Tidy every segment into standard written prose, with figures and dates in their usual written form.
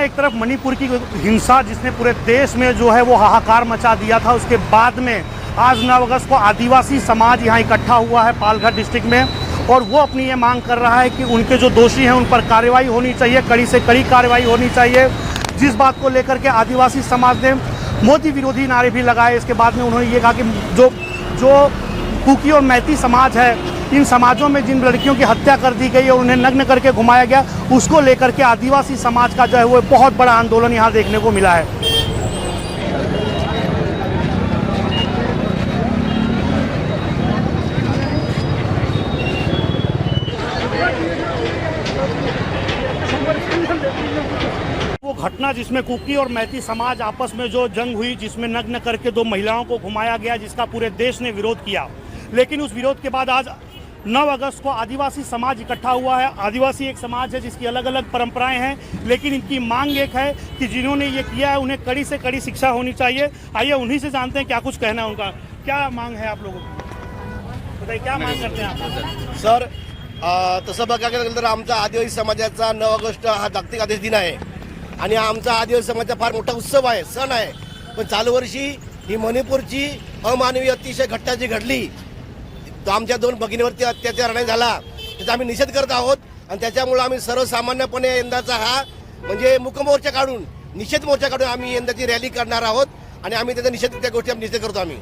एक तरफ मणिपुर की हिंसा जिसने पूरे देश में जो है वो हाहाकार मचा दिया था, उसके बाद में आज 9 अगस्त को आदिवासी समाज यहाँ इकट्ठा हुआ है पालघर डिस्ट्रिक्ट में, और वो अपनी ये मांग कर रहा है कि उनके जो दोषी हैं उन पर कार्रवाई होनी चाहिए, कड़ी से कड़ी कार्रवाई होनी चाहिए। जिस बात को लेकर के आदिवासी समाज ने मोदी विरोधी नारे भी लगाए। इसके बाद में उन्होंने ये कहा कि जो कुकी और मैती समाज है, इन समाजों में जिन लड़कियों की हत्या कर दी गई और उन्हें नग्न करके घुमाया गया, उसको लेकर के आदिवासी समाज का जो है वो बहुत बड़ा आंदोलन यहाँ देखने को मिला है। वो घटना जिसमें कुकी और मैती समाज आपस में जो जंग हुई, जिसमें नग्न करके 2 महिलाओं को घुमाया गया, जिसका पूरे देश ने विरोध किया, लेकिन उस विरोध के बाद आज 9 अगस्त को आदिवासी समाज इकट्ठा हुआ है। आदिवासी एक समाज है जिसकी अलग अलग परंपराएं हैं, लेकिन इनकी मांग एक है कि जिन्होंने ये किया है उन्हें कड़ी से कड़ी शिक्षा होनी चाहिए। आइए उन्हीं से जानते हैं क्या कुछ कहना है उनका। क्या मांग है आप लोगों की, बताइए क्या मांग करते हैं आप? सर, तसं बघायला गेलं तर आमचा आदिवासी समाजाचा 9 ऑगस्ट हा जागतिक आदिवासी दिन आहे आणि आमचा आदिवासी समाजाचा फार मोठा उत्सव आहे, सण आहे। पण चालू वर्षी ही मणिपूरची अमानवीय अतिशय घटना जी घडली, तो आमच्या 2 भगिनीवरती अत्याचार नाही झाला, त्याचा आम्ही निषेध करत आहोत। आणि त्याच्यामुळे आम्ही सर्वसामान्यपणे यंदाचा हा म्हणजे मुकमोर्चा काढून, निषेध मोर्चा काढून आम्ही यंदाची रॅली करणार आहोत आणि आम्ही त्याचा निषेध, त्या गोष्टी आम्ही निषेध करतो आम्ही।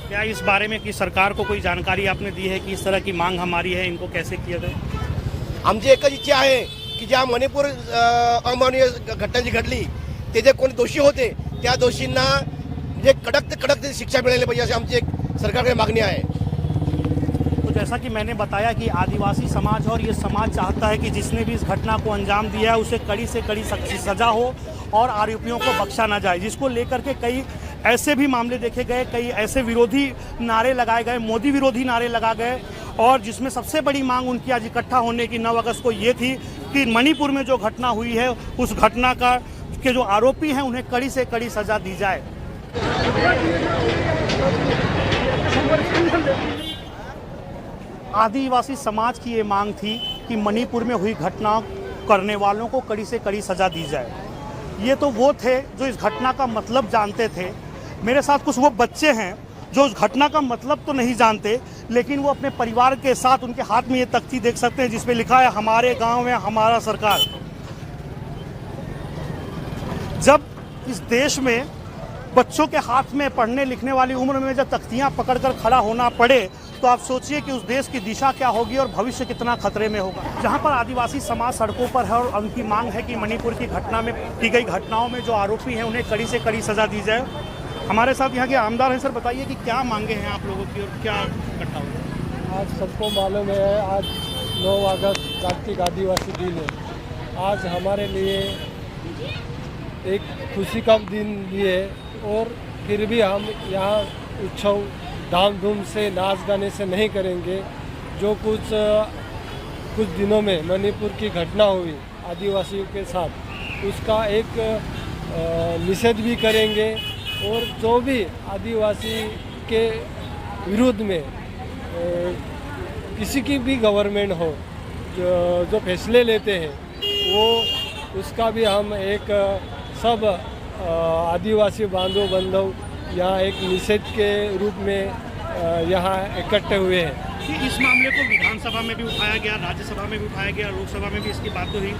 क्या इस बारे में कि सरकार को कोई जानकारी आपने दी है कि इस तरह की मांग हमारी है, इनको कैसे किया जाए? आमची एकच इच्छा आहे की ज्या मणिपूर अमानवीय घटना जी घडली, ते जे कोणी दोषी होते त्या दोषींना म्हणजे कडक ते कडक शिक्षा मिळाली पाहिजे, अशी आमची एक सरकारकडे मागणी आहे। तो जैसा कि मैंने बताया कि आदिवासी समाज और ये समाज चाहता है कि जिसने भी इस घटना को अंजाम दिया है उसे कड़ी से कड़ी सजा हो और आरोपियों को बख्शा ना जाए, जिसको लेकर के कई ऐसे भी मामले देखे गए, कई ऐसे विरोधी नारे लगाए गए, मोदी विरोधी नारे लगा गए, और जिसमें सबसे बड़ी मांग उनकी आज इकट्ठा होने की 9 अगस्त को ये थी कि मणिपुर में जो घटना हुई है उस घटना का के जो आरोपी हैं उन्हें कड़ी से कड़ी सजा दी जाए। आदिवासी समाज की ये मांग थी कि मणिपुर में हुई घटना करने वालों को कड़ी से कड़ी सजा दी जाए। ये तो वो थे जो इस घटना का मतलब जानते थे। मेरे साथ कुछ वो बच्चे हैं जो उस घटना का मतलब तो नहीं जानते, लेकिन वो अपने परिवार के साथ, उनके हाथ में ये तख्ती देख सकते हैं जिसपे लिखा है हमारे गांव में हमारा सरकार। जब इस देश में बच्चों के हाथ में पढ़ने लिखने वाली उम्र में जब तख्तियां पकड़कर खड़ा होना पड़े, तो आप सोचिए कि उस देश की दिशा क्या होगी और भविष्य कितना खतरे में होगा। जहां पर आदिवासी समाज सड़कों पर है और उनकी मांग है कि मणिपुर की घटना में की गई घटनाओं में जो आरोपी हैं उन्हें कड़ी से कड़ी सजा दी जाए। हमारे साथ यहाँ के आमदार हैं। सर बताइए कि क्या मांगे हैं आप लोगों की और क्या इकट्ठा हुआ? आज सबको मालूम है, आज 9 अगस्त जागतिक आदिवासी दिन है। आज हमारे लिए एक खुशी का दिन भी है, और फिर भी हम यहाँ उत्सव धाम-धूम से नाच गाने से नहीं करेंगे। जो कुछ दिनों में मणिपुर की घटना हुई आदिवासियों के साथ, उसका एक निषेध भी करेंगे, और जो भी आदिवासी के विरुद्ध में किसी की भी गवर्नमेंट हो जो फैसले लेते हैं, वो उसका भी हम एक सब आदिवासी बांधव यहाँ एक निषेध के रूप में यहाँ इकट्ठे हुए हैं। कि इस मामले को विधानसभा में भी उठाया गया, राज्यसभा में भी उठाया गया, लोकसभा में भी इसकी बात हुई,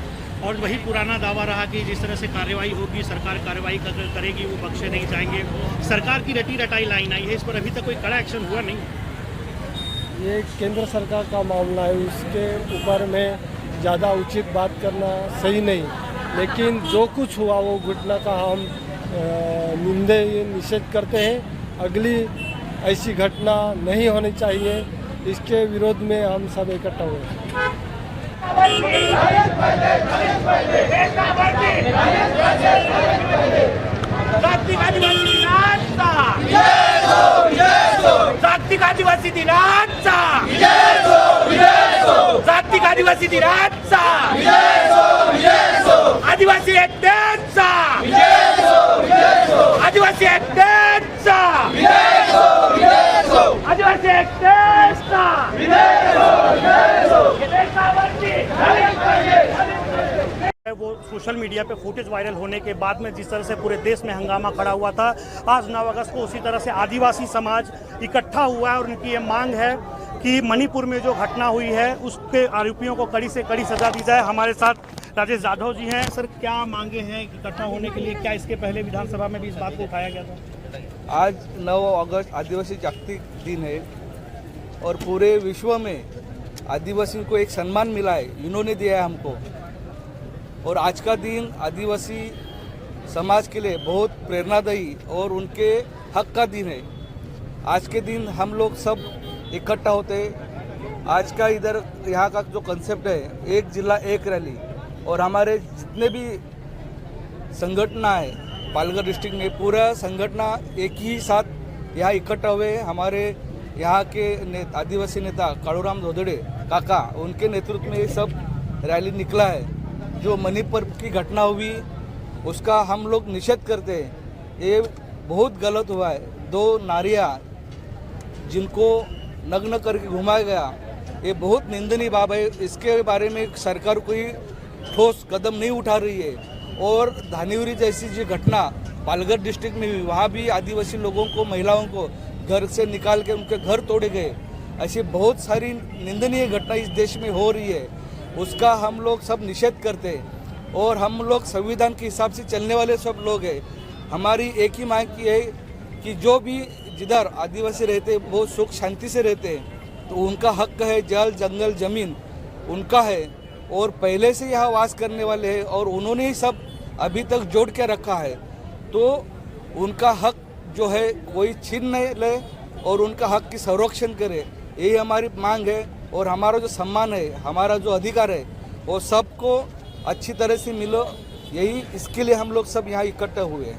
और वही पुराना दावा रहा कि जिस तरह से कार्रवाई होगी, सरकार कार्रवाई करेगी, वो बख्शे नहीं जाएंगे। सरकार की रटी रटाई लाइन आई है, इस पर अभी तक कोई कड़ा एक्शन हुआ नहीं। ये केंद्र सरकार का मामला है, उसके ऊपर में ज़्यादा उचित बात करना सही नहीं, लेकिन जो कुछ हुआ वो घटना का हम निषेध करते हैं। अगली ऐसी घटना नहीं होनी चाहिए, इसके विरोध में हम सब इकट्ठा हुए हैं। जागतिक आदिवासी दिनाचा आदिवासी एकतेचा आदिवासी एकतेचा आदिवासी एकतेचा वो सोशल सोशल मीडिया पे फुटेज वायरल होने के बाद में जिस तरह से पूरे देश में हंगामा खड़ा हुआ था, आज 9 अगस्त को उसी तरह से आदिवासी समाज इकट्ठा हुआ है और उनकी ये मांग है कि मणिपुर में जो घटना हुई है उसके आरोपियों को कड़ी से कड़ी सजा दी जाए। हमारे साथ राजेश जाधव जी हैं। सर, क्या मांगे हैं इकट्ठा होने के लिए? क्या इसके पहले विधानसभा में भी इस बात को उठाया गया था? आज 9 अगस्त आदिवासी जागतिक दिन है और पूरे विश्व में आदिवासियों को एक सम्मान मिला है, इन्होंने दिया है हमको। और आज का दिन आदिवासी समाज के लिए बहुत प्रेरणादायी और उनके हक का दिन है। आज के दिन हम लोग सब इकट्ठा होते हैं। आज का इधर यहाँ का जो कंसेप्ट है, एक जिला एक रैली, और हमारे जितने भी संगठना है पालघर डिस्ट्रिक्ट में, पूरा संगठना एक ही साथ यहाँ इकट्ठा हुए। हमारे यहाँ के आदिवासी नेता कालूराम धोदड़े काका, उनके नेतृत्व में ये सब रैली निकला है। जो मणिपुर की घटना हुई उसका हम लोग निषेध करते हैं। ये बहुत गलत हुआ है। 2 नारियाँ जिनको नग्न करके घुमाया गया, ये बहुत निंदनीय बात है। इसके बारे में सरकार कोई ठोस कदम नहीं उठा रही है। और धानीवरी जैसी जो घटना पालघर डिस्ट्रिक्ट में हुई, वहाँ भी आदिवासी लोगों को, महिलाओं को घर से निकाल के उनके घर तोड़े गए। ऐसी बहुत सारी निंदनीय घटना इस देश में हो रही है, उसका हम लोग सब निषेध करते हैं। और हम लोग संविधान के हिसाब से चलने वाले सब लोग हैं। हमारी एक ही मांग की है कि जो भी जिधर आदिवासी रहते हैं वो सुख शांति से रहते हैं, तो उनका हक है, जल जंगल जमीन उनका है और पहले से यहाँ वास करने वाले हैं और उन्होंने ही सब अभी तक जोड़ के रखा है। तो उनका हक जो है कोई छीन नहीं ले और उनका हक की संरक्षण करे, यही हमारी मांग है। और हमारा जो सम्मान है, हमारा जो अधिकार है, वो सबको अच्छी तरह से मिलो, यही इसके लिए हम लोग सब यहाँ इकट्ठा हुए हैं।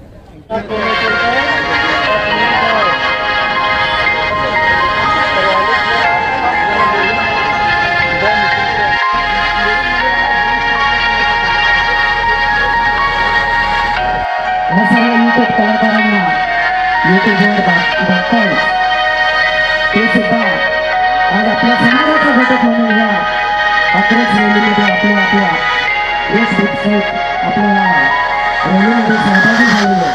सर्व यूट्यूब कलाकारांना यूट्यूबवर बघताय ते सुद्धा आज आपल्या समाजाचा घटक म्हणून या अग्रज रॅलीमध्ये आपल्या वेशभूषेत आपल्या रॅलीमध्ये सहभागी झालेले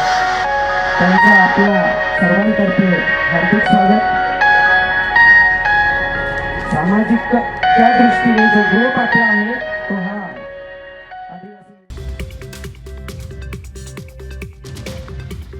त्यांचा आपल्या सर्वांतर्फे हार्दिक स्वागत। सामाजिक त्या दृष्टीने जो ग्रुप आपला आहे